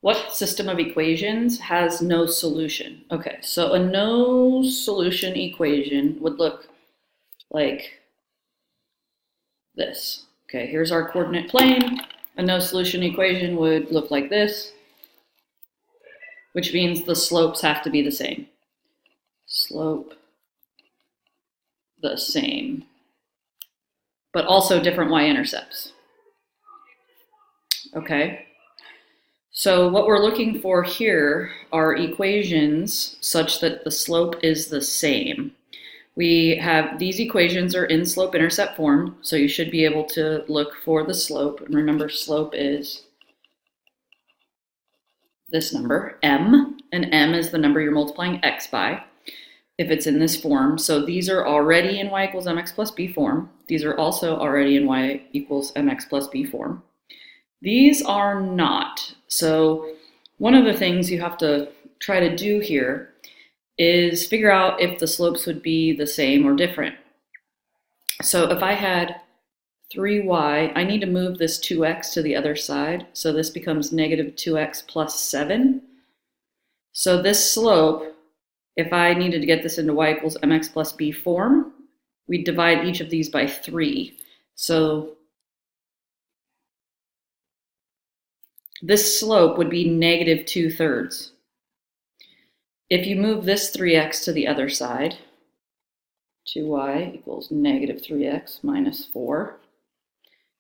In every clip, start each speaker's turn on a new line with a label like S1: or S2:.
S1: What system of equations has no solution? Okay, so a no solution equation would look like this. Okay, here's our coordinate plane. A no solution equation would look like this, which means the slopes have to be the same. Slope the same, but also different y-intercepts. Okay. So what we're looking for here are equations such that the slope is the same. We have these equations are in slope-intercept form, so you should be able to look for the slope. And remember, slope is this number, m, and m is the number you're multiplying x by if it's in this form. So these are already in y equals mx plus b form. These are also already in y equals mx plus b form. These are not. So one of the things you have to try to do here is figure out if the slopes would be the same or different. So if I had 3y, I need to move this 2x to the other side. So this becomes negative 2x plus 7. So this slope, if I needed to get this into y equals mx plus b form, we'd divide each of these by 3. So this slope would be negative 2/3. If you move this 3x to the other side, 2y equals negative 3x minus 4.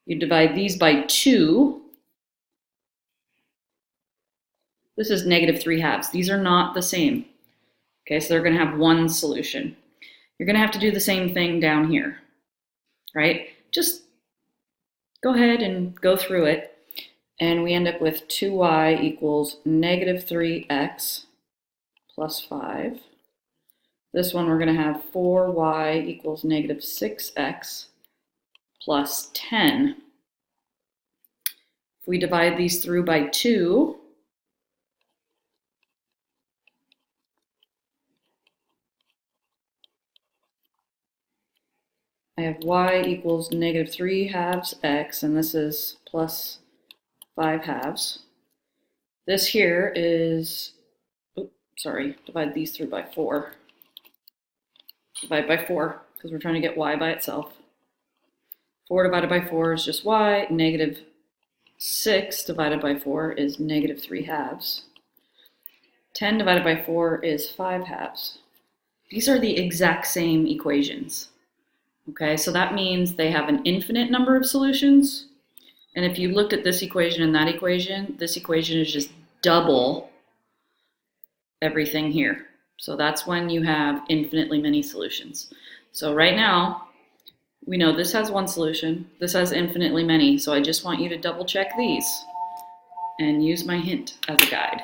S1: You divide these by 2. This is negative 3/2. These are not the same. Okay, so they're going to have one solution. You're going to have to do the same thing down here, right? Just go ahead and go through it. And we end up with 2y equals negative 3x plus 5. This one we're going to have 4y equals negative 6x plus 10. If we divide these through by 2, I have y equals negative 3/2 x, and this is plus 5/2. This here is, divide these through by 4. Divide by 4, because we're trying to get y by itself. 4 divided by 4 is just y. Negative 6 divided by 4 is negative 3/2. 10 divided by 4 is 5/2. These are the exact same equations. Okay, so that means they have an infinite number of solutions. And if you looked at this equation and that equation, this equation is just double everything here. So that's when you have infinitely many solutions. So right now, we know this has one solution, this has infinitely many. So I just want you to double check these and use my hint as a guide.